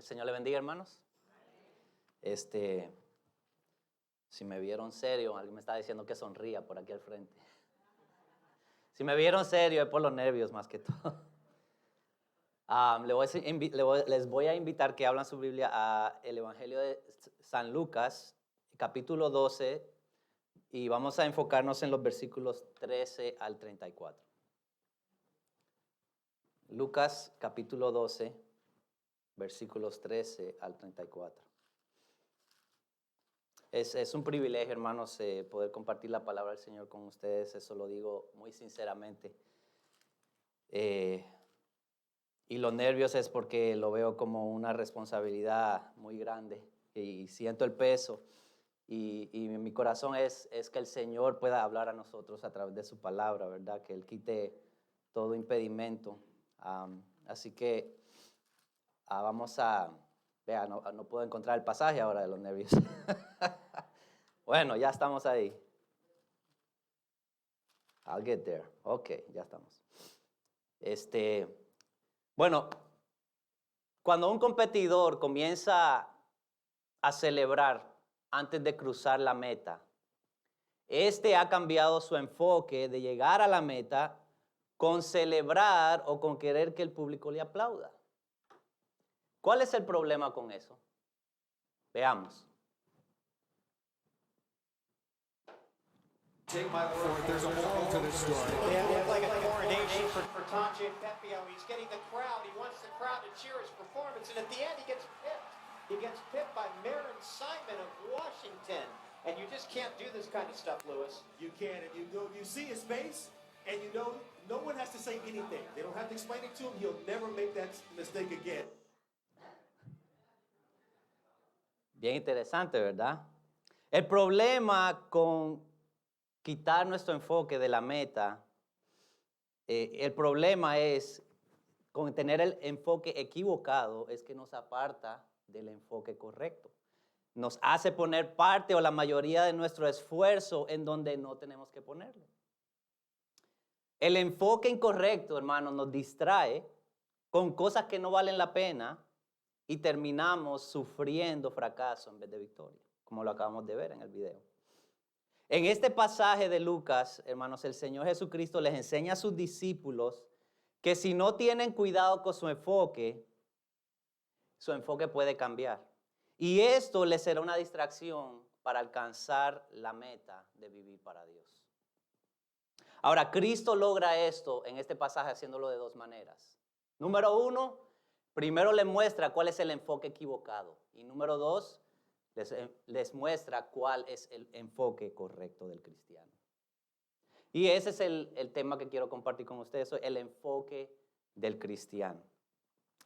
El Señor le bendiga, hermanos. Si me vieron serio, alguien me está diciendo que sonría por aquí al frente. Si me vieron serio es por los nervios más que todo. Les voy a invitar que hablan su Biblia a el Evangelio de San Lucas, capítulo 12, y vamos a enfocarnos en los versículos 13 al 34. Lucas, capítulo 12, versículos 13 al 34. Es un privilegio, hermanos, poder compartir la palabra del Señor con ustedes. Eso lo digo muy sinceramente. Y los nervios es porque lo veo como una responsabilidad muy grande y siento el peso. Y mi corazón es que el Señor pueda hablar a nosotros a través de su palabra, ¿verdad? Que Él quite todo impedimento. Así que vamos a... Vea, no puedo encontrar el pasaje ahora de los nervios. Bueno, ya estamos ahí. I'll get there. Ok, ya estamos. Bueno, cuando un competidor comienza a celebrar antes de cruzar la meta, ha cambiado su enfoque de llegar a la meta con celebrar o con querer que el público le aplauda. ¿Cuál es el problema con eso? Veamos. Take my word, there's a moral to this story. It's like a coronation for Tangier Pepio. He's getting the crowd. He wants the crowd to cheer his performance. And at the end, he gets pipped. He gets pipped by Marin Simon of Washington. And you just can't do this kind of stuff, Lewis. You can, and you see his face, and you know no one has to say anything. They don't have to explain it to him. He'll never make that mistake again. Bien interesante, ¿verdad? El problema con quitar nuestro enfoque de la meta, el problema es con tener el enfoque equivocado, es que nos aparta del enfoque correcto. Nos hace poner parte o la mayoría de nuestro esfuerzo en donde no tenemos que ponerlo. El enfoque incorrecto, hermanos, nos distrae con cosas que no valen la pena y terminamos sufriendo fracaso en vez de victoria, como lo acabamos de ver en el video. En este pasaje de Lucas, hermanos, el Señor Jesucristo les enseña a sus discípulos que si no tienen cuidado con su enfoque puede cambiar. Y esto les será una distracción para alcanzar la meta de vivir para Dios. Ahora, Cristo logra esto en este pasaje haciéndolo de dos maneras. Número uno, primero les muestra cuál es el enfoque equivocado. Y número dos, les muestra cuál es el enfoque correcto del cristiano. Y ese es el tema que quiero compartir con ustedes, el enfoque del cristiano.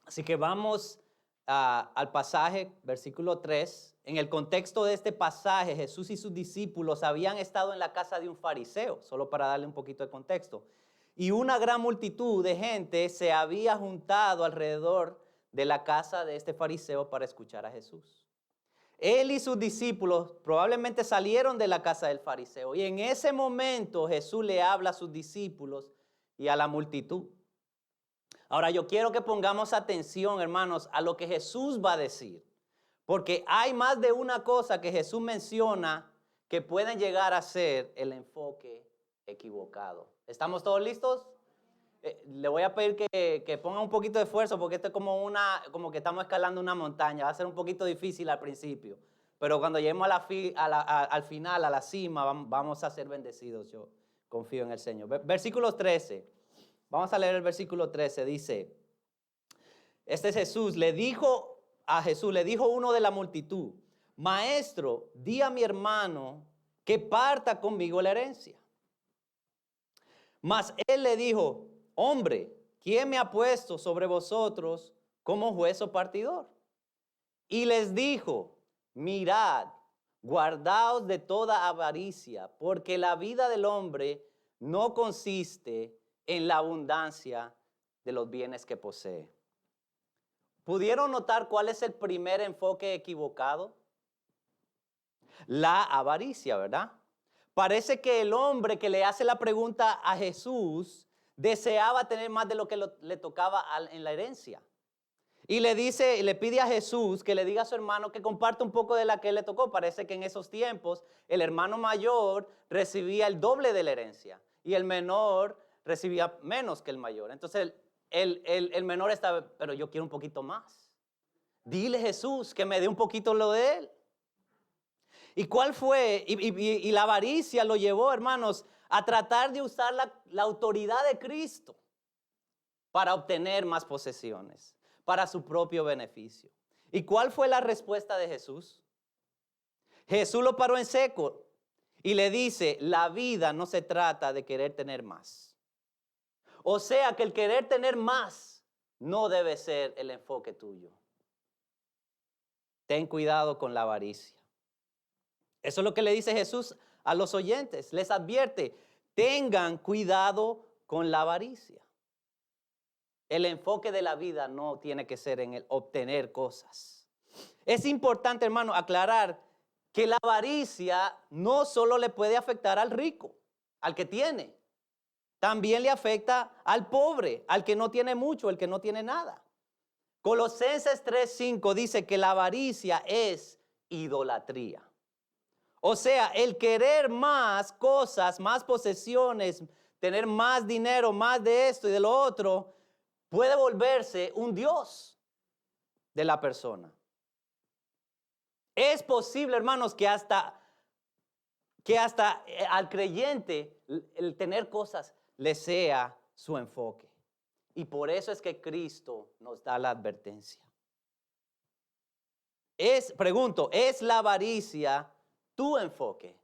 Así que vamos al pasaje, versículo 3. En el contexto de este pasaje, Jesús y sus discípulos habían estado en la casa de un fariseo, solo para darle un poquito de contexto. Y una gran multitud de gente se había juntado alrededor de la casa de este fariseo para escuchar a Jesús. Él y sus discípulos probablemente salieron de la casa del fariseo y en ese momento Jesús le habla a sus discípulos y a la multitud. Ahora yo quiero que pongamos atención, hermanos, a lo que Jesús va a decir, porque hay más de una cosa que Jesús menciona que pueden llegar a ser el enfoque equivocado. ¿Estamos todos listos? Le voy a pedir que ponga un poquito de esfuerzo porque esto es como que estamos escalando una montaña. Va a ser un poquito difícil al principio, pero cuando lleguemos al final, a la cima, vamos a ser bendecidos. Yo confío en el Señor. Versículo 13. Vamos a leer el versículo 13. Dice, este es Jesús. Le dijo uno de la multitud, Maestro, di a mi hermano que parta conmigo la herencia. Mas él le dijo, hombre, ¿quién me ha puesto sobre vosotros como juez o partidor? Y les dijo, mirad, guardaos de toda avaricia, porque la vida del hombre no consiste en la abundancia de los bienes que posee. ¿Pudieron notar cuál es el primer enfoque equivocado? La avaricia, ¿verdad? Parece que el hombre que le hace la pregunta a Jesús deseaba tener más de lo que le tocaba en la herencia. Y le dice, le pide a Jesús que le diga a su hermano que comparte un poco de la que él le tocó. Parece que en esos tiempos el hermano mayor recibía el doble de la herencia y el menor recibía menos que el mayor. Entonces el menor estaba, pero yo quiero un poquito más. Dile, Jesús, que me dé un poquito lo de él. ¿Y cuál fue? Y la avaricia lo llevó, hermanos, a tratar de usar la autoridad de Cristo para obtener más posesiones, para su propio beneficio. ¿Y cuál fue la respuesta de Jesús? Jesús lo paró en seco y le dice, la vida no se trata de querer tener más. O sea que el querer tener más no debe ser el enfoque tuyo. Ten cuidado con la avaricia. Eso es lo que le dice Jesús a los oyentes. Les advierte, tengan cuidado con la avaricia. El enfoque de la vida no tiene que ser en el obtener cosas. Es importante, hermano, aclarar que la avaricia no solo le puede afectar al rico, al que tiene. También le afecta al pobre, al que no tiene mucho, al que no tiene nada. Colosenses 3:5 dice que la avaricia es idolatría. O sea, el querer más cosas, más posesiones, tener más dinero, más de esto y de lo otro, puede volverse un dios de la persona. Es posible, hermanos, que hasta al creyente el tener cosas le sea su enfoque. Y por eso es que Cristo nos da la advertencia. Pregunto, ¿es la avaricia tu enfoque?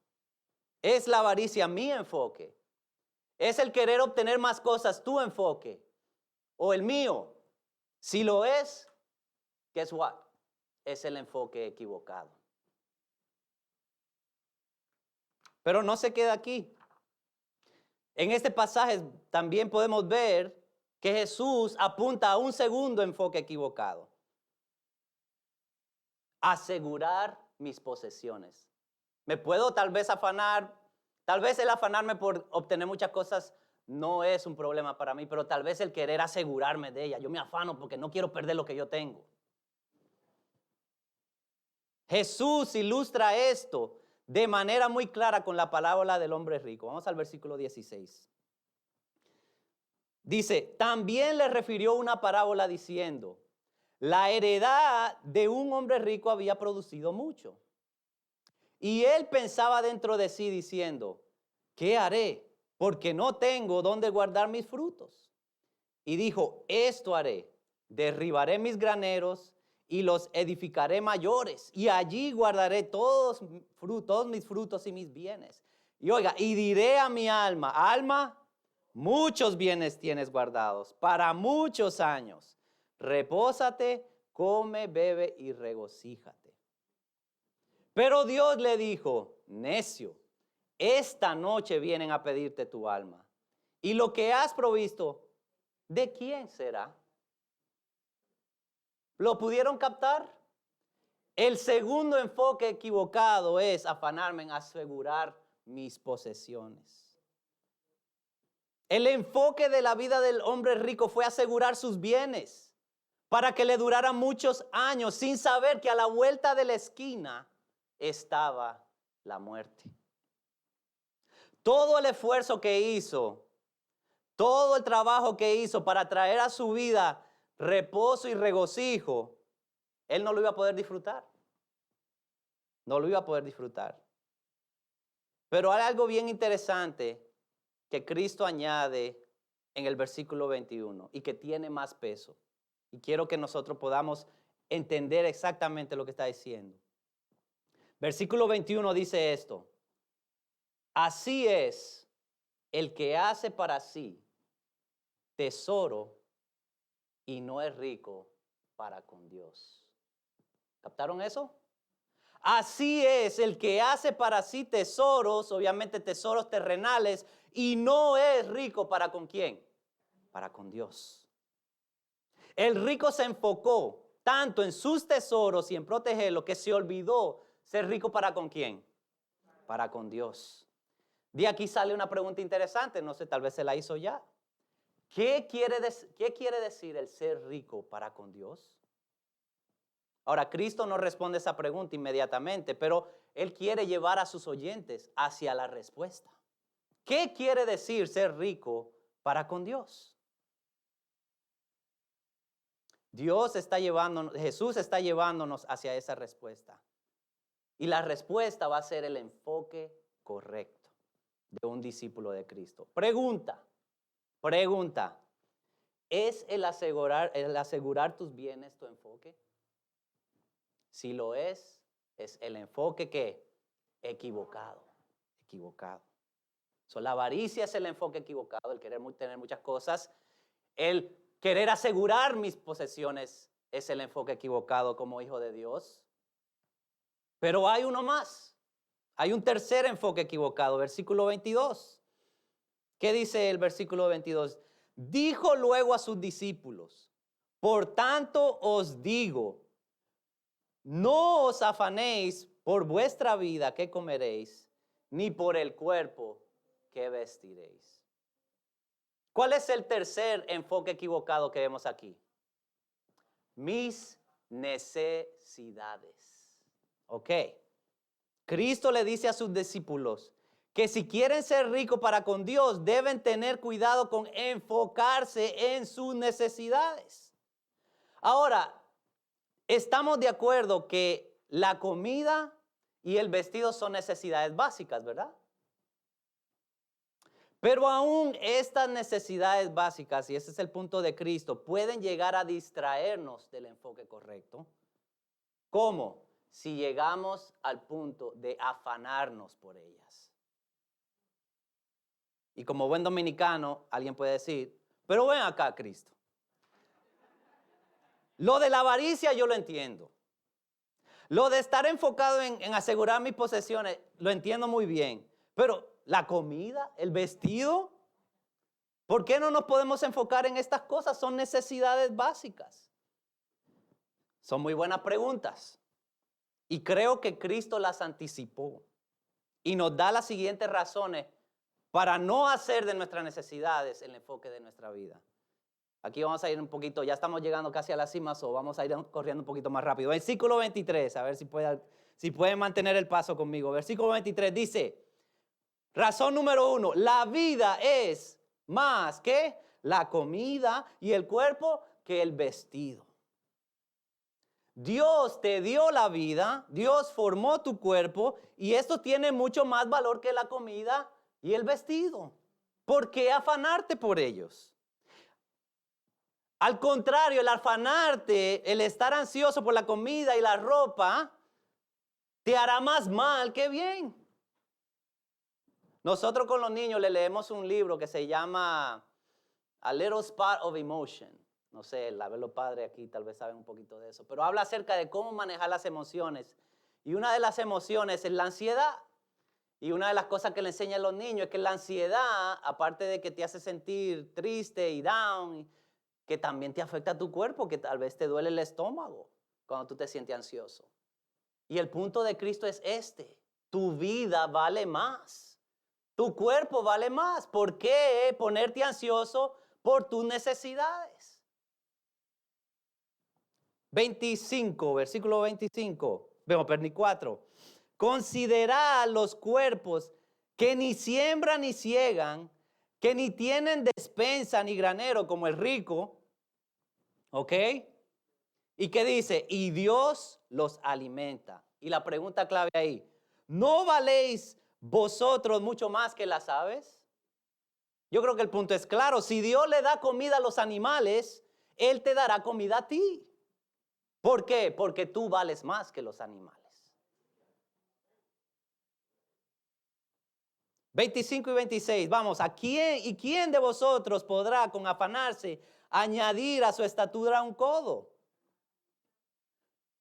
¿Es la avaricia mi enfoque? ¿Es el querer obtener más cosas tu enfoque? ¿O el mío? Si lo es, guess what? Es el enfoque equivocado. Pero no se queda aquí. En este pasaje también podemos ver que Jesús apunta a un segundo enfoque equivocado. Asegurar mis posesiones. Me puedo tal vez afanar, tal vez el afanarme por obtener muchas cosas no es un problema para mí, pero tal vez el querer asegurarme de ella. Yo me afano porque no quiero perder lo que yo tengo. Jesús ilustra esto de manera muy clara con la parábola del hombre rico. Vamos al versículo 16. Dice, también le refirió una parábola diciendo, la heredad de un hombre rico había producido mucho. Y él pensaba dentro de sí diciendo, ¿qué haré? Porque no tengo dónde guardar mis frutos. Y dijo, esto haré, derribaré mis graneros y los edificaré mayores. Y allí guardaré todos mis frutos y mis bienes. Y oiga, y diré a mi alma, alma, muchos bienes tienes guardados para muchos años. Repósate, come, bebe y regocíjate. Pero Dios le dijo, necio, esta noche vienen a pedirte tu alma. Y lo que has provisto, ¿de quién será? ¿Lo pudieron captar? El segundo enfoque equivocado es afanarme en asegurar mis posesiones. El enfoque de la vida del hombre rico fue asegurar sus bienes para que le duraran muchos años sin saber que a la vuelta de la esquina estaba la muerte. Todo el esfuerzo que hizo, todo el trabajo que hizo para traer a su vida reposo y regocijo, él no lo iba a poder disfrutar. No lo iba a poder disfrutar. Pero hay algo bien interesante que Cristo añade en el versículo 21 y que tiene más peso. Y quiero que nosotros podamos entender exactamente lo que está diciendo. Versículo 21 dice esto. Así es el que hace para sí tesoro y no es rico para con Dios. ¿Captaron eso? Así es el que hace para sí tesoros, obviamente tesoros terrenales, y no es rico para con quién, para con Dios. El rico se enfocó tanto en sus tesoros y en protegerlo que se olvidó ser rico para con quién, para con Dios. De aquí sale una pregunta interesante, no sé, tal vez se la hizo ya. ¿Qué quiere decir el ser rico para con Dios? Ahora, Cristo no responde esa pregunta inmediatamente, pero Él quiere llevar a sus oyentes hacia la respuesta. ¿Qué quiere decir ser rico para con Dios? Jesús está llevándonos hacia esa respuesta. Y la respuesta va a ser el enfoque correcto de un discípulo de Cristo. Pregunta. ¿Es el asegurar tus bienes tu enfoque? Si lo es el enfoque que equivocado. La avaricia es el enfoque equivocado, el querer tener muchas cosas. El querer asegurar mis posesiones es el enfoque equivocado como hijo de Dios. Pero hay uno más. Hay un tercer enfoque equivocado, versículo 22. ¿Qué dice el versículo 22? Dijo luego a sus discípulos, por tanto os digo, no os afanéis por vuestra vida qué comeréis, ni por el cuerpo qué vestiréis. ¿Cuál es el tercer enfoque equivocado que vemos aquí? Mis necesidades. Ok. Cristo le dice a sus discípulos que si quieren ser ricos para con Dios, deben tener cuidado con enfocarse en sus necesidades. Ahora, estamos de acuerdo que la comida y el vestido son necesidades básicas, ¿verdad? Pero aún estas necesidades básicas, y ese es el punto de Cristo, pueden llegar a distraernos del enfoque correcto. ¿Cómo? Si llegamos al punto de afanarnos por ellas. Y como buen dominicano, alguien puede decir, pero ven acá, Cristo. Lo de la avaricia yo lo entiendo. Lo de estar enfocado en asegurar mis posesiones, lo entiendo muy bien. Pero la comida, el vestido, ¿por qué no nos podemos enfocar en estas cosas? Son necesidades básicas. Son muy buenas preguntas. Y creo que Cristo las anticipó. Y nos da las siguientes razones para no hacer de nuestras necesidades el enfoque de nuestra vida. Aquí vamos a ir un poquito, ya estamos llegando casi a la cima, o vamos a ir corriendo un poquito más rápido. Versículo 23, a ver si pueden mantener el paso conmigo. Versículo 23 dice, razón número 1, la vida es más que la comida y el cuerpo que el vestido. Dios te dio la vida, Dios formó tu cuerpo y esto tiene mucho más valor que la comida y el vestido. ¿Por qué afanarte por ellos? Al contrario, el afanarte, el estar ansioso por la comida y la ropa, te hará más mal que bien. Nosotros con los niños le leemos un libro que se llama A Little Spot of Emotion. No sé, los padres aquí tal vez saben un poquito de eso, pero habla acerca de cómo manejar las emociones. Y una de las emociones es la ansiedad. Y una de las cosas que le enseña a los niños es que la ansiedad, aparte de que te hace sentir triste y down, que también te afecta a tu cuerpo, que tal vez te duele el estómago cuando tú te sientes ansioso. Y el punto de Cristo es este: tu vida vale más, tu cuerpo vale más. ¿Por qué ponerte ansioso por tus necesidades? 25, versículo 25, 24. Considerad los cuerpos que ni siembran ni ciegan, que ni tienen despensa ni granero como el rico, ¿ok? ¿Y qué dice? Y Dios los alimenta. Y la pregunta clave ahí, ¿no valéis vosotros mucho más que las aves? Yo creo que el punto es claro. Si Dios le da comida a los animales, Él te dará comida a ti. ¿Por qué? Porque tú vales más que los animales. 25 y 26, vamos, ¿quién de vosotros podrá con afanarse añadir a su estatura un codo?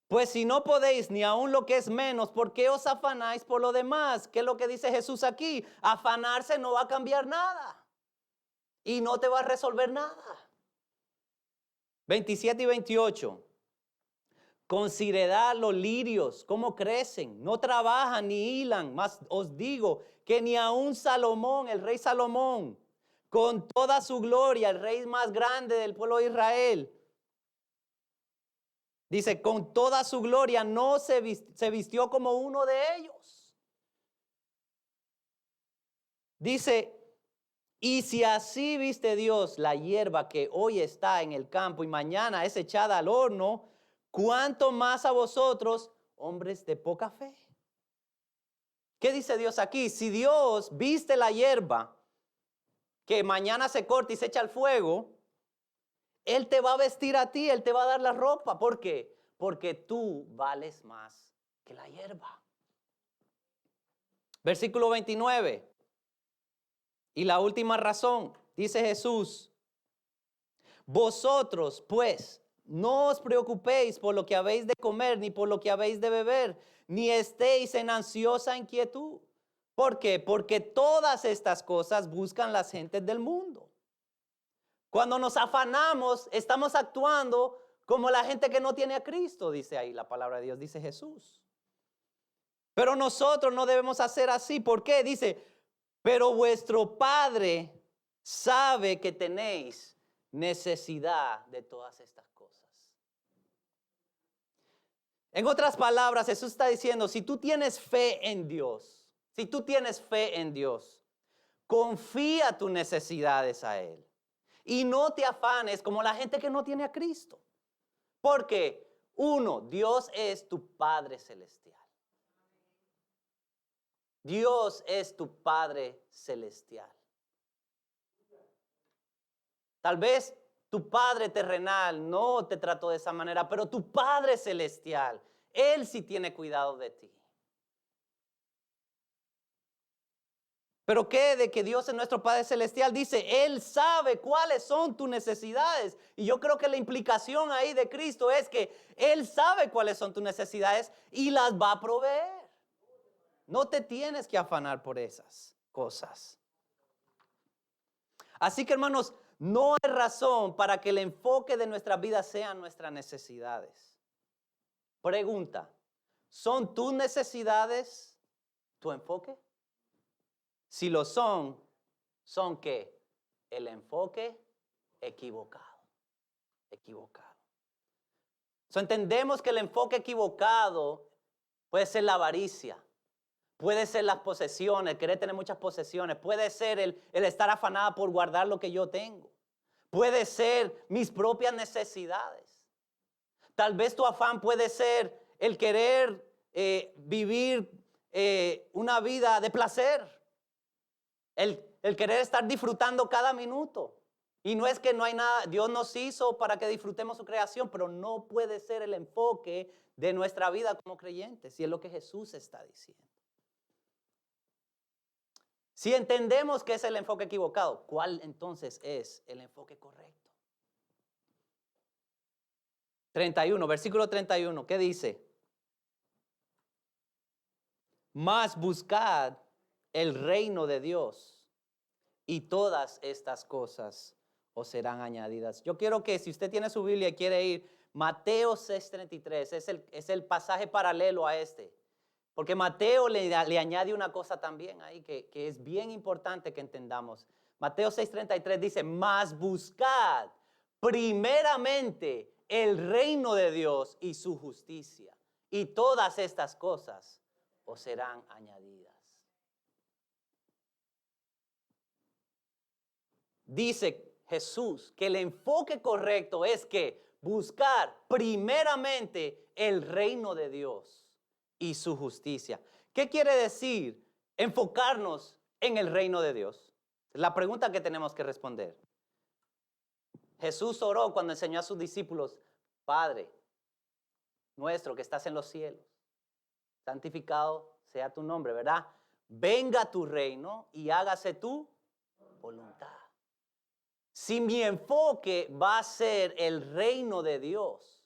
Pues si no podéis ni aun lo que es menos, ¿por qué os afanáis por lo demás? ¿Qué es lo que dice Jesús aquí? Afanarse no va a cambiar nada y no te va a resolver nada. 27 y 28. Considerad los lirios, cómo crecen, no trabajan ni hilan, mas os digo que ni aun Salomón, el rey Salomón, con toda su gloria, el rey más grande del pueblo de Israel, Dice, con toda su gloria no se vistió como uno de ellos. Dice, y si así viste Dios la hierba que hoy está en el campo y mañana es echada al horno, ¿cuánto más a vosotros, hombres de poca fe? ¿Qué dice Dios aquí? Si Dios viste la hierba que mañana se corta y se echa al fuego, Él te va a vestir a ti, Él te va a dar la ropa. ¿Por qué? Porque tú vales más que la hierba. Versículo 29. Y la última razón, dice Jesús, vosotros pues no os preocupéis por lo que habéis de comer, ni por lo que habéis de beber, ni estéis en ansiosa inquietud. ¿Por qué? Porque todas estas cosas buscan las gentes del mundo. Cuando nos afanamos, estamos actuando como la gente que no tiene a Cristo, dice ahí la palabra de Dios, dice Jesús. Pero nosotros no debemos hacer así. ¿Por qué? Dice, pero vuestro Padre sabe que tenéis necesidad de todas estas cosas. En otras palabras, Jesús está diciendo, si tú tienes fe en Dios, si tú tienes fe en Dios, confía tus necesidades a Él. Y no te afanes como la gente que no tiene a Cristo. Porque, uno, Dios es tu Padre celestial. Dios es tu Padre celestial. Tal vez tu Padre terrenal no te trató de esa manera, pero tu Padre celestial, Él sí tiene cuidado de ti. Pero ¿qué? De que Dios es nuestro Padre celestial, dice, Él sabe cuáles son tus necesidades. Y yo creo que la implicación ahí de Cristo es que Él sabe cuáles son tus necesidades y las va a proveer. No te tienes que afanar por esas cosas. Así que, hermanos, no hay razón para que el enfoque de nuestra vida sean nuestras necesidades. Pregunta, ¿son tus necesidades tu enfoque? Si lo son, ¿son qué? El enfoque equivocado. Equivocado. Entendemos que el enfoque equivocado puede ser la avaricia. Puede ser las posesiones, querer tener muchas posesiones. Puede ser el estar afanada por guardar lo que yo tengo. Puede ser mis propias necesidades. Tal vez tu afán puede ser el querer vivir una vida de placer. El querer estar disfrutando cada minuto. Y no es que no hay nada, Dios nos hizo para que disfrutemos su creación, pero no puede ser el enfoque de nuestra vida como creyentes. Y es lo que Jesús está diciendo. Si entendemos que es el enfoque equivocado, ¿cuál entonces es el enfoque correcto? 31, versículo 31, ¿qué dice? Mas buscad el reino de Dios y todas estas cosas os serán añadidas. Yo quiero que si usted tiene su Biblia y quiere ir, Mateo 6:33 es el pasaje paralelo a este. Porque Mateo le añade una cosa también ahí que es bien importante que entendamos. Mateo 6:33 dice, mas buscad primeramente el reino de Dios y su justicia, y todas estas cosas os serán añadidas. Dice Jesús que el enfoque correcto es que buscar primeramente el reino de Dios y su justicia. ¿Qué quiere decir enfocarnos en el reino de Dios? La pregunta que tenemos que responder. Jesús oró cuando enseñó a sus discípulos, Padre nuestro que estás en los cielos, santificado sea tu nombre, ¿verdad? Venga tu reino y hágase tu voluntad. Si mi enfoque va a ser el reino de Dios,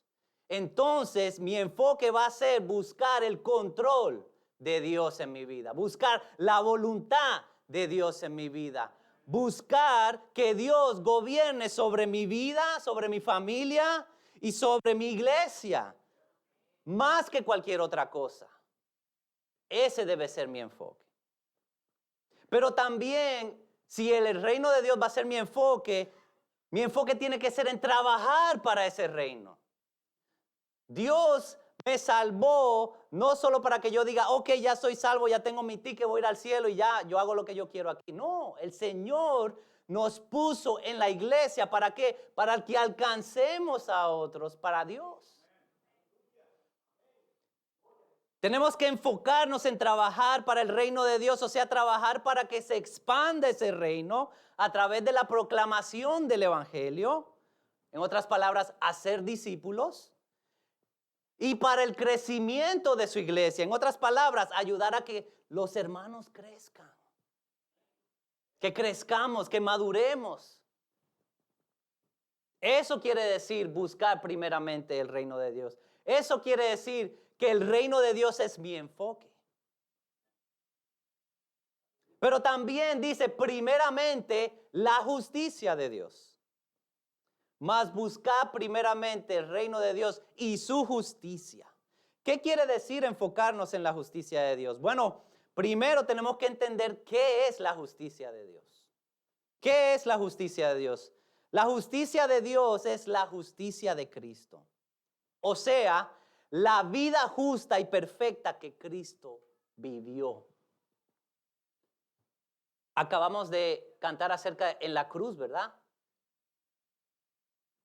entonces mi enfoque va a ser buscar el control de Dios en mi vida, buscar la voluntad de Dios en mi vida, buscar que Dios gobierne sobre mi vida, sobre mi familia y sobre mi iglesia, más que cualquier otra cosa. Ese debe ser mi enfoque. Pero también, si el reino de Dios va a ser mi enfoque tiene que ser en trabajar para ese reino. Dios me salvó no solo para que yo diga, ok, ya soy salvo, ya tengo mi ticket, voy a ir al cielo y ya, yo hago lo que yo quiero aquí. No, el Señor nos puso en la iglesia, ¿para qué? Para que alcancemos a otros, para Dios. Tenemos que enfocarnos en trabajar para el reino de Dios, o sea, trabajar para que se expanda ese reino a través de la proclamación del evangelio. En otras palabras, hacer discípulos. Y para el crecimiento de su iglesia. En otras palabras, ayudar a que los hermanos crezcan. Que crezcamos, que maduremos. Eso quiere decir buscar primeramente el reino de Dios. Eso quiere decir que el reino de Dios es mi enfoque. Pero también dice primeramente la justicia de Dios. Mas buscar primeramente el reino de Dios y su justicia. ¿Qué quiere decir enfocarnos en la justicia de Dios? Bueno, primero tenemos que entender qué es la justicia de Dios. ¿Qué es la justicia de Dios? La justicia de Dios es la justicia de Cristo. O sea, la vida justa y perfecta que Cristo vivió. Acabamos de cantar acerca en la cruz, ¿verdad?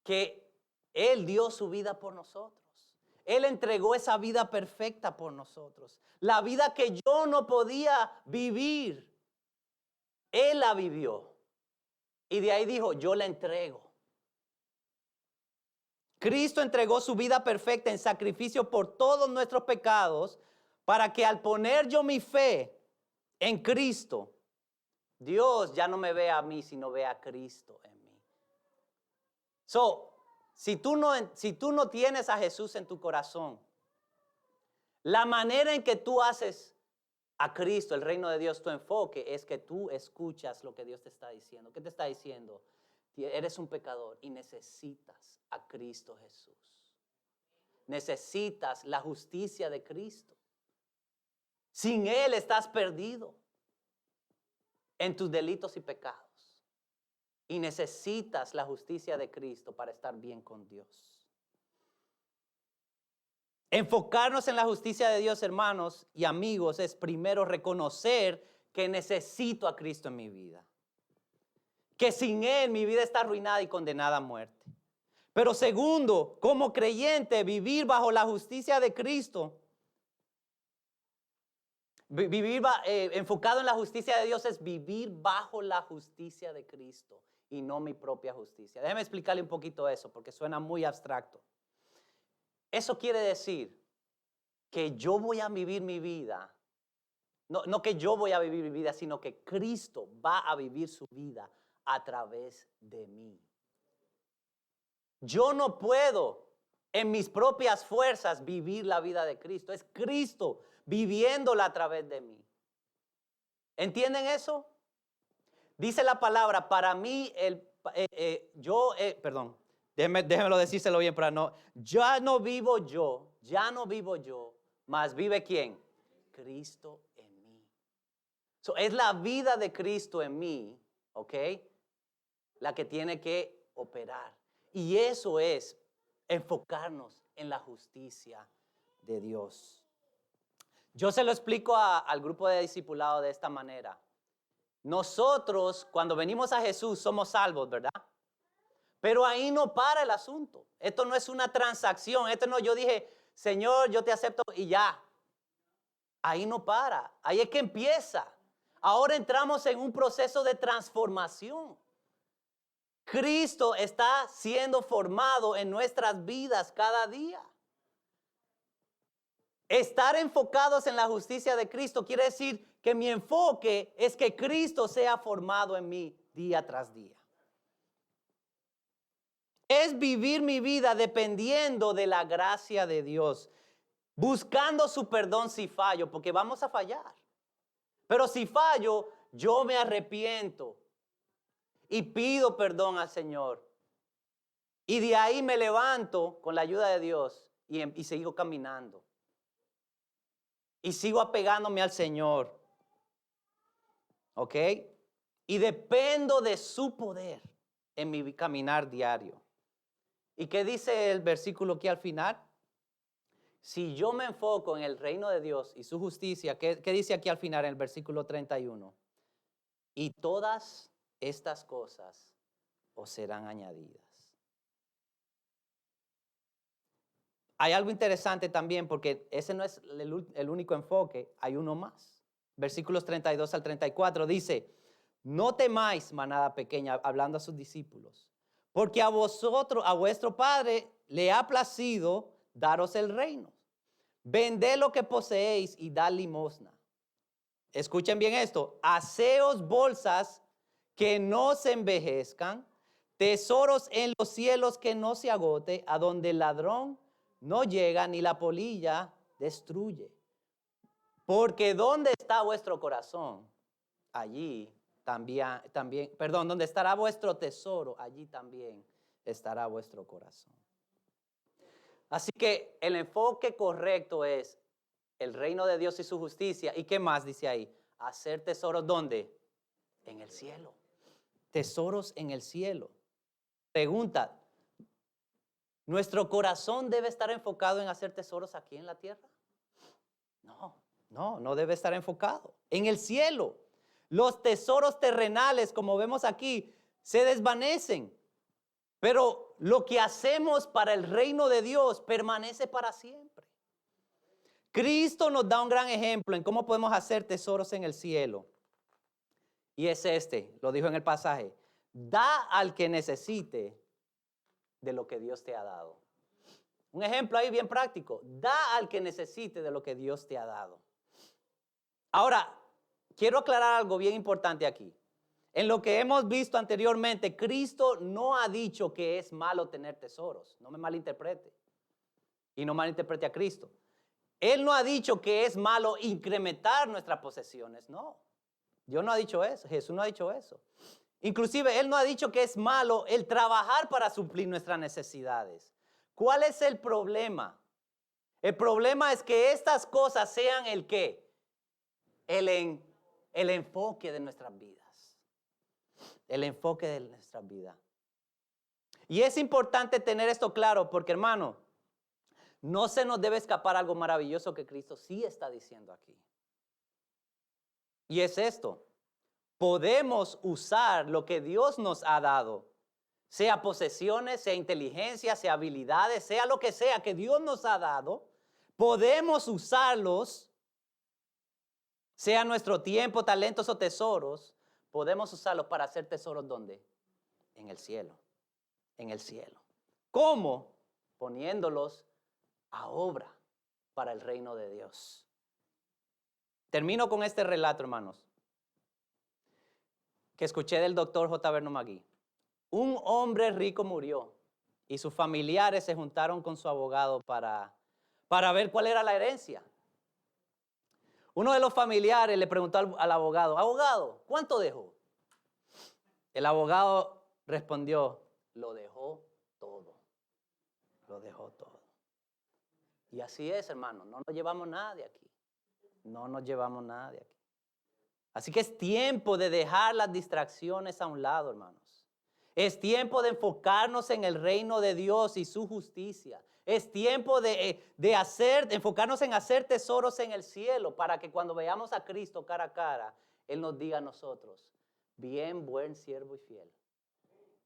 Que Él dio su vida por nosotros. Él entregó esa vida perfecta por nosotros. La vida que yo no podía vivir, Él la vivió. Y de ahí dijo, yo la entrego. Cristo entregó su vida perfecta en sacrificio por todos nuestros pecados para que al poner yo mi fe en Cristo, Dios ya no me vea a mí, sino vea a Cristo en mí. Si tú no tienes a Jesús en tu corazón, la manera en que tú haces a Cristo, el reino de Dios, tu enfoque es que tú escuchas lo que Dios te está diciendo. ¿Qué te está diciendo? Eres un pecador y necesitas a Cristo Jesús. Necesitas la justicia de Cristo. Sin Él estás perdido en tus delitos y pecados. Y necesitas la justicia de Cristo para estar bien con Dios. Enfocarnos en la justicia de Dios, hermanos y amigos, es primero reconocer que necesito a Cristo en mi vida. Que sin Él mi vida está arruinada y condenada a muerte. Pero segundo, como creyente, vivir bajo la justicia de Cristo. Vivir enfocado en la justicia de Dios es vivir bajo la justicia de Cristo y no mi propia justicia. Déjeme explicarle un poquito eso porque suena muy abstracto. Eso quiere decir que yo voy a vivir mi vida, no que yo voy a vivir mi vida, sino que Cristo va a vivir su vida a través de mí. Yo no puedo en mis propias fuerzas vivir la vida de Cristo. Es Cristo viviéndola a través de mí. ¿Entienden eso? Dice la palabra, para mí, déjemelo decírselo bien para no. Ya no vivo yo, mas vive ¿quién? Cristo en mí. Es la vida de Cristo en mí, ¿ok? La que tiene que operar. Y eso es enfocarnos en la justicia de Dios. Yo se lo explico al grupo de discipulado de esta manera. Nosotros, cuando venimos a Jesús, somos salvos, ¿verdad? Pero ahí no para el asunto. Esto no es una transacción. Esto no, yo dije, Señor, yo te acepto y ya. Ahí no para. Ahí es que empieza. Ahora entramos en un proceso de transformación. Cristo está siendo formado en nuestras vidas cada día. Estar enfocados en la justicia de Cristo quiere decir que mi enfoque es que Cristo sea formado en mí día tras día. Es vivir mi vida dependiendo de la gracia de Dios, buscando su perdón si fallo, porque vamos a fallar. Pero si fallo, yo me arrepiento y pido perdón al Señor. Y de ahí me levanto con la ayuda de Dios y sigo caminando. Y sigo apegándome al Señor. ¿Ok? Y dependo de su poder en mi caminar diario. ¿Y qué dice el versículo aquí al final? Si yo me enfoco en el reino de Dios y su justicia, ¿qué dice aquí al final en el versículo 31? Y todas estas cosas os serán añadidas. Hay algo interesante también porque ese no es el único enfoque, hay uno más. Versículos 32 al 34 dice, no temáis, manada pequeña, hablando a sus discípulos, porque a vosotros, a vuestro Padre, le ha placido daros el reino. Vended lo que poseéis y dad limosna. Escuchen bien esto, haceos bolsas que no se envejezcan, tesoros en los cielos que no se agote, a donde el ladrón no llega ni la polilla destruye. Porque donde está vuestro corazón, allí donde estará vuestro tesoro, allí también estará vuestro corazón. Así que el enfoque correcto es el reino de Dios y su justicia. ¿Y qué más dice ahí? Hacer tesoros, ¿dónde? En el cielo. Tesoros en el cielo. Pregunta, ¿nuestro corazón debe estar enfocado en hacer tesoros aquí en la tierra? No debe estar enfocado. En el cielo. Los tesoros terrenales, como vemos aquí, se desvanecen. Pero lo que hacemos para el reino de Dios permanece para siempre. Cristo nos da un gran ejemplo en cómo podemos hacer tesoros en el cielo. Y es lo dijo en el pasaje, da al que necesite de lo que Dios te ha dado. Un ejemplo ahí bien práctico, da al que necesite de lo que Dios te ha dado. Ahora, quiero aclarar algo bien importante aquí. En lo que hemos visto anteriormente, Cristo no ha dicho que es malo tener tesoros. No me malinterprete. Y no malinterprete a Cristo. Él no ha dicho que es malo incrementar nuestras posesiones. No. Dios no ha dicho eso. Jesús no ha dicho eso. Inclusive, Él no ha dicho que es malo el trabajar para suplir nuestras necesidades. ¿Cuál es el problema? El problema es que estas cosas sean el ¿qué? El enfoque de nuestras vidas. El enfoque de nuestras vidas. Y es importante tener esto claro porque, hermano, no se nos debe escapar algo maravilloso que Cristo sí está diciendo aquí. Y es esto. Podemos usar lo que Dios nos ha dado, sea posesiones, sea inteligencia, sea habilidades, sea lo que sea que Dios nos ha dado, podemos usarlos, sea nuestro tiempo, talentos o tesoros, podemos usarlos para hacer tesoros ¿dónde? En el cielo, en el cielo. ¿Cómo? Poniéndolos a obra para el reino de Dios. Termino con este relato, hermanos, que escuché del doctor J. Vernon McGee. Un hombre rico murió y sus familiares se juntaron con su abogado para ver cuál era la herencia. Uno de los familiares le preguntó al abogado, abogado, ¿cuánto dejó? El abogado respondió, lo dejó todo. Lo dejó todo. Y así es, hermano, no nos llevamos nada de aquí. No nos llevamos nada de aquí. Así que es tiempo de dejar las distracciones a un lado, hermanos. Es tiempo de enfocarnos en el reino de Dios y su justicia. Es tiempo de enfocarnos en hacer tesoros en el cielo para que cuando veamos a Cristo cara a cara, Él nos diga a nosotros, bien, buen siervo y fiel.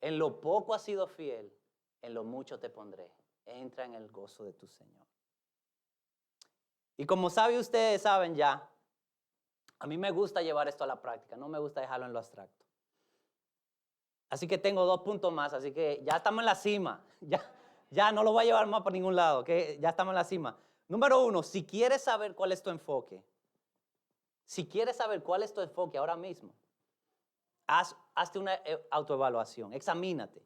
En lo poco has sido fiel, en lo mucho te pondré. Entra en el gozo de tu Señor. Y como ustedes saben ya, a mí me gusta llevar esto a la práctica, no me gusta dejarlo en lo abstracto. Así que tengo 2 puntos más, así que ya estamos en la cima. Ya no lo voy a llevar más para ningún lado, ¿okay? Ya estamos en la cima. Número 1, si quieres saber cuál es tu enfoque, ahora mismo, hazte una autoevaluación, examínate.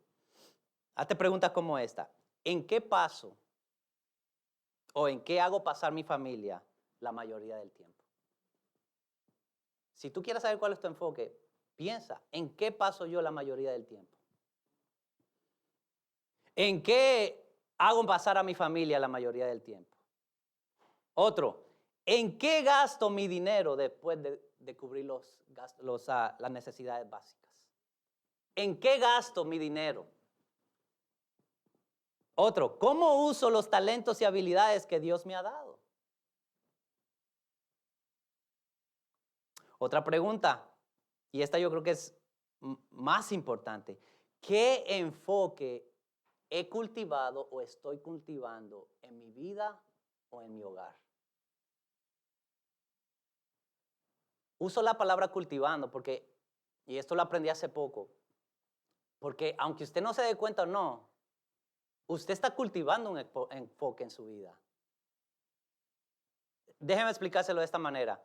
Hazte preguntas como esta. ¿En qué paso o en qué hago pasar mi familia la mayoría del tiempo? Si tú quieres saber cuál es tu enfoque, piensa, ¿en qué paso yo la mayoría del tiempo? ¿En qué hago pasar a mi familia la mayoría del tiempo? Otro, ¿en qué gasto mi dinero después de cubrir las necesidades básicas? ¿En qué gasto mi dinero? Otro, ¿cómo uso los talentos y habilidades que Dios me ha dado? Otra pregunta, y esta yo creo que es más importante. ¿Qué enfoque he cultivado o estoy cultivando en mi vida o en mi hogar? Uso la palabra cultivando porque, y esto lo aprendí hace poco, porque aunque usted no se dé cuenta o no, usted está cultivando un enfoque en su vida. Déjeme explicárselo de esta manera.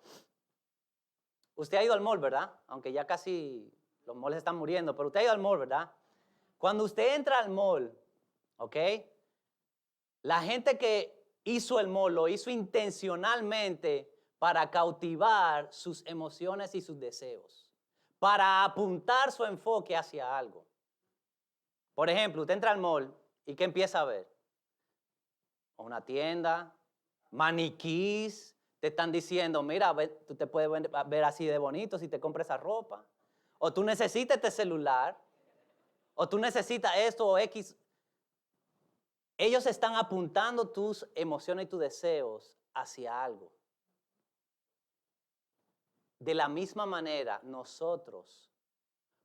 Usted ha ido al mall, ¿verdad? Aunque ya casi los malls están muriendo, pero usted ha ido al mall, ¿verdad? Cuando usted entra al mall, ¿ok? La gente que hizo el mall lo hizo intencionalmente para cautivar sus emociones y sus deseos, para apuntar su enfoque hacia algo. Por ejemplo, usted entra al mall y ¿qué empieza a ver? Una tienda, maniquís, te están diciendo, mira, tú te puedes ver así de bonito si te compras esa ropa. O tú necesitas este celular. O tú necesitas esto o X. Ellos están apuntando tus emociones y tus deseos hacia algo. De la misma manera, nosotros,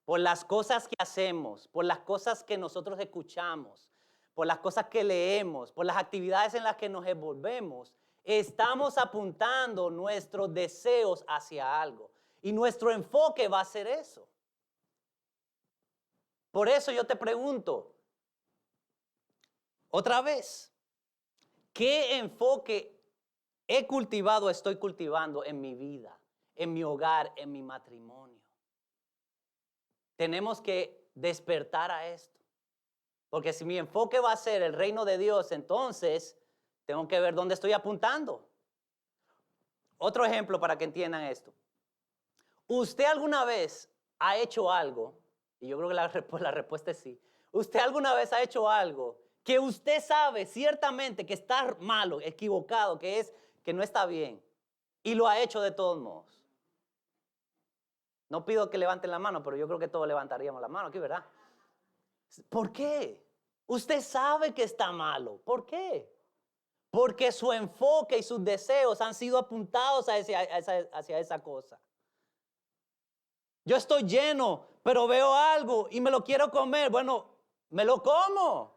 por las cosas que hacemos, por las cosas que nosotros escuchamos, por las cosas que leemos, por las actividades en las que nos envolvemos, estamos apuntando nuestros deseos hacia algo. Y nuestro enfoque va a ser eso. Por eso yo te pregunto, otra vez, ¿qué enfoque he cultivado, estoy cultivando en mi vida, en mi hogar, en mi matrimonio? Tenemos que despertar a esto. Porque si mi enfoque va a ser el reino de Dios, entonces tengo que ver dónde estoy apuntando. Otro ejemplo para que entiendan esto. ¿Usted alguna vez ha hecho algo? Y yo creo que la respuesta es sí. ¿Usted alguna vez ha hecho algo que usted sabe ciertamente que está malo, equivocado, que no está bien, y lo ha hecho de todos modos? No pido que levanten la mano, pero yo creo que todos levantaríamos la mano aquí, ¿verdad? ¿Por qué? Usted sabe que está malo. ¿Por qué? Porque su enfoque y sus deseos han sido apuntados hacia esa cosa. Yo estoy lleno, pero veo algo y me lo quiero comer. Bueno, me lo como.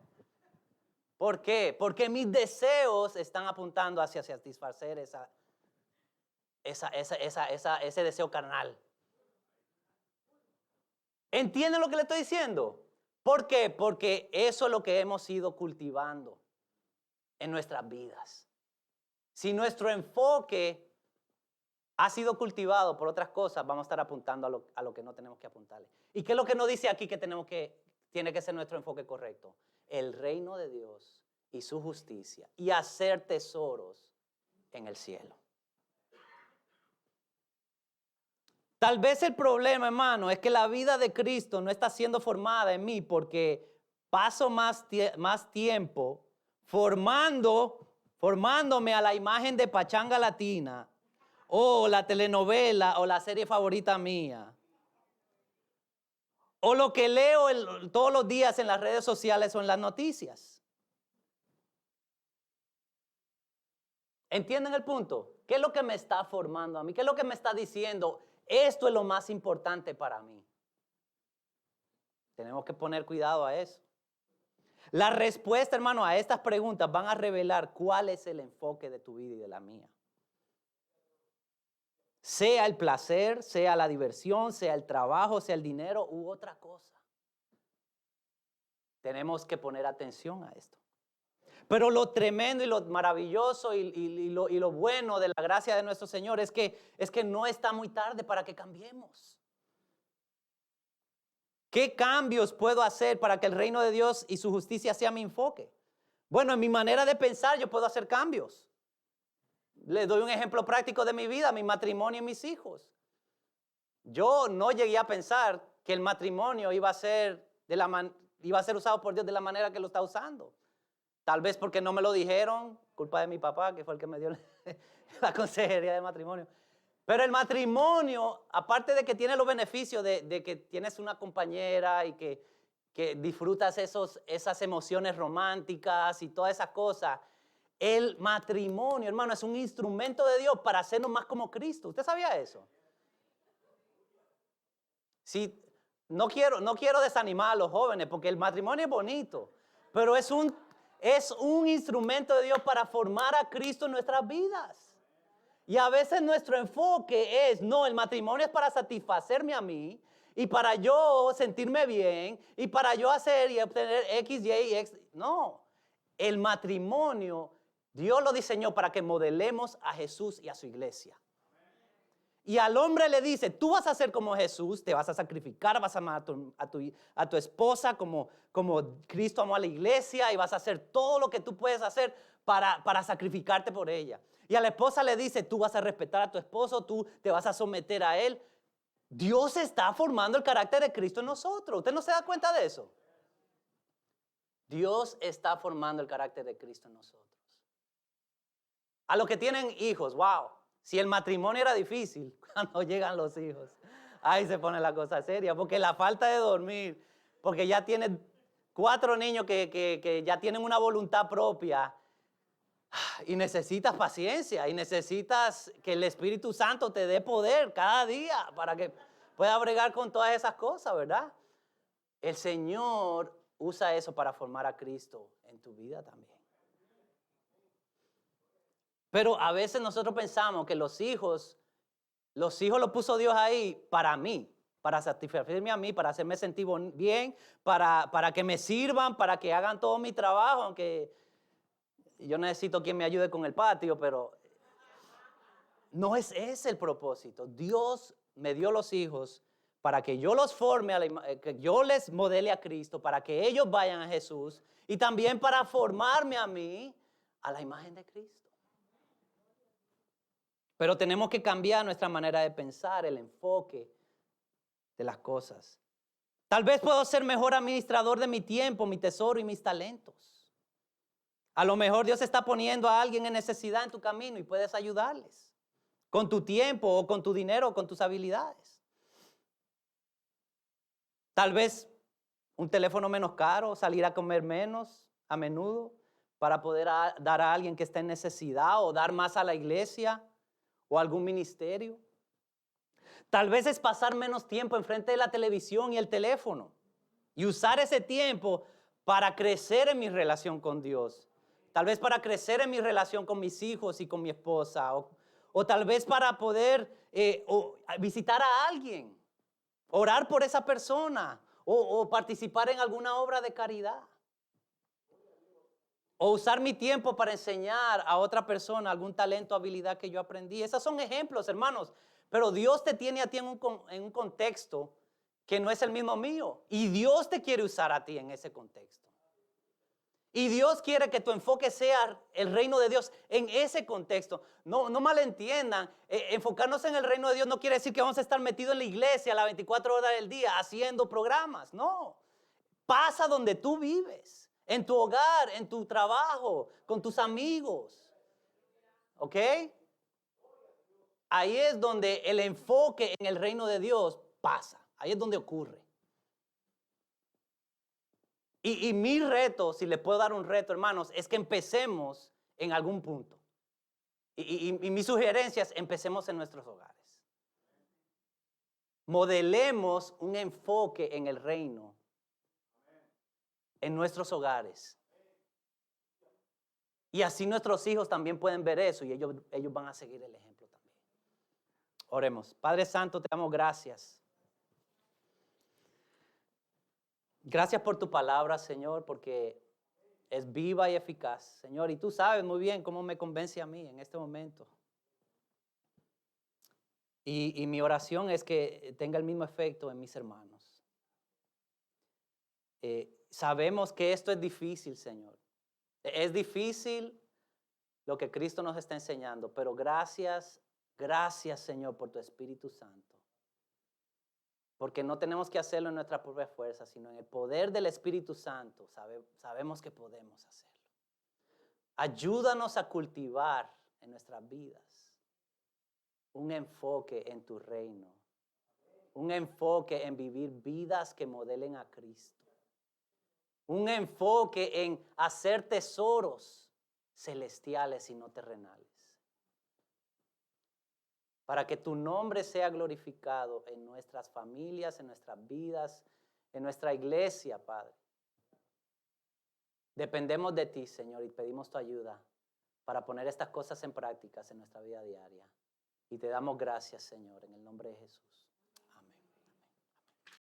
¿Por qué? Porque mis deseos están apuntando hacia satisfacer ese deseo carnal. ¿Entienden lo que le estoy diciendo? ¿Por qué? Porque eso es lo que hemos ido cultivando en nuestras vidas. Si nuestro enfoque ha sido cultivado por otras cosas, vamos a estar apuntando a lo que no tenemos que apuntarle. ¿Y qué es lo que nos dice aquí que tiene que ser nuestro enfoque correcto? El reino de Dios y su justicia y hacer tesoros en el cielo. Tal vez el problema, hermano, es que la vida de Cristo no está siendo formada en mí porque paso más tiempo formándome a la imagen de Pachanga Latina o la telenovela o la serie favorita mía. O lo que leo todos los días en las redes sociales o en las noticias. ¿Entienden el punto? ¿Qué es lo que me está formando a mí? ¿Qué es lo que me está diciendo? Esto es lo más importante para mí. Tenemos que poner cuidado a eso. La respuesta, hermano, a estas preguntas van a revelar cuál es el enfoque de tu vida y de la mía. Sea el placer, sea la diversión, sea el trabajo, sea el dinero u otra cosa. Tenemos que poner atención a esto. Pero lo tremendo y lo maravilloso y lo bueno de la gracia de nuestro Señor es que no está muy tarde para que cambiemos. ¿Qué cambios puedo hacer para que el reino de Dios y su justicia sea mi enfoque? Bueno, en mi manera de pensar yo puedo hacer cambios. Les doy un ejemplo práctico de mi vida, mi matrimonio y mis hijos. Yo no llegué a pensar que el matrimonio iba a ser usado por Dios de la manera que lo está usando. Tal vez porque no me lo dijeron, culpa de mi papá, que fue el que me dio la consejería de matrimonio. Pero el matrimonio, aparte de que tiene los beneficios de que tienes una compañera y que que disfrutas esas emociones románticas y todas esas cosas. El matrimonio, hermano, es un instrumento de Dios para hacernos más como Cristo. ¿Usted sabía eso? Sí, no quiero desanimar a los jóvenes porque el matrimonio es bonito, pero es un instrumento de Dios para formar a Cristo en nuestras vidas. Y a veces nuestro enfoque es, no, el matrimonio es para satisfacerme a mí y para yo sentirme bien y para yo hacer y obtener X, Y y X. No, el matrimonio Dios lo diseñó para que modelemos a Jesús y a su iglesia. Y al hombre le dice, tú vas a ser como Jesús, te vas a sacrificar, vas a amar a tu esposa como Cristo amó a la iglesia y vas a hacer todo lo que tú puedes hacer para sacrificarte por ella. Y a la esposa le dice, tú vas a respetar a tu esposo, tú te vas a someter a él. Dios está formando el carácter de Cristo en nosotros. ¿Usted no se da cuenta de eso? Dios está formando el carácter de Cristo en nosotros. A los que tienen hijos, wow. Si el matrimonio era difícil, cuando llegan los hijos, ahí se pone la cosa seria. Porque la falta de dormir, porque ya tienes 4 niños que ya tienen una voluntad propia y necesitas paciencia y necesitas que el Espíritu Santo te dé poder cada día para que puedas bregar con todas esas cosas, ¿verdad? El Señor usa eso para formar a Cristo en tu vida también. Pero a veces nosotros pensamos que los hijos los puso Dios ahí para mí, para satisfacerme a mí, para hacerme sentir bien, para que me sirvan, para que hagan todo mi trabajo, aunque yo necesito quien me ayude con el patio, pero no es ese el propósito. Dios me dio los hijos para que yo los forme, que yo les modele a Cristo, para que ellos vayan a Jesús y también para formarme a mí a la imagen de Cristo. Pero tenemos que cambiar nuestra manera de pensar, el enfoque de las cosas. Tal vez puedo ser mejor administrador de mi tiempo, mi tesoro y mis talentos. A lo mejor Dios está poniendo a alguien en necesidad en tu camino y puedes ayudarles con tu tiempo o con tu dinero o con tus habilidades. Tal vez un teléfono menos caro, salir a comer menos a menudo para poder dar a alguien que está en necesidad o dar más a la iglesia o algún ministerio. Tal vez es pasar menos tiempo enfrente de la televisión y el teléfono y usar ese tiempo para crecer en mi relación con Dios. Tal vez para crecer en mi relación con mis hijos y con mi esposa. O tal vez para poder visitar a alguien, orar por esa persona o participar en alguna obra de caridad. O usar mi tiempo para enseñar a otra persona algún talento o habilidad que yo aprendí. Esos son ejemplos, hermanos. Pero Dios te tiene a ti en un contexto que no es el mismo mío. Y Dios te quiere usar a ti en ese contexto. Y Dios quiere que tu enfoque sea el reino de Dios en ese contexto. No malentiendan. Enfocarnos en el reino de Dios no quiere decir que vamos a estar metidos en la iglesia a las 24 horas del día haciendo programas. No. Pasa donde tú vives. En tu hogar, en tu trabajo, con tus amigos. ¿Ok? Ahí es donde el enfoque en el reino de Dios pasa. Ahí es donde ocurre. Y mi reto, si le puedo dar un reto, hermanos, es que empecemos en algún punto. Y mis sugerencias, empecemos en nuestros hogares. Modelemos un enfoque en el reino en nuestros hogares. Y así nuestros hijos también pueden ver eso y ellos van a seguir el ejemplo también. Oremos. Padre Santo, te damos gracias. Gracias por tu palabra, Señor, porque es viva y eficaz, Señor. Y tú sabes muy bien cómo me convence a mí en este momento. Y mi oración es que tenga el mismo efecto en mis hermanos. Sabemos que esto es difícil, Señor. Es difícil lo que Cristo nos está enseñando, pero gracias, Señor, por tu Espíritu Santo. Porque no tenemos que hacerlo en nuestra propia fuerza, sino en el poder del Espíritu Santo. Sabemos que podemos hacerlo. Ayúdanos a cultivar en nuestras vidas un enfoque en tu reino. Un enfoque en vivir vidas que modelen a Cristo. un enfoque en hacer tesoros celestiales y no terrenales. Para que tu nombre sea glorificado en nuestras familias, en nuestras vidas, en nuestra iglesia, Padre. Dependemos de ti, Señor, y pedimos tu ayuda para poner estas cosas en práctica en nuestra vida diaria. Y te damos gracias, Señor, en el nombre de Jesús.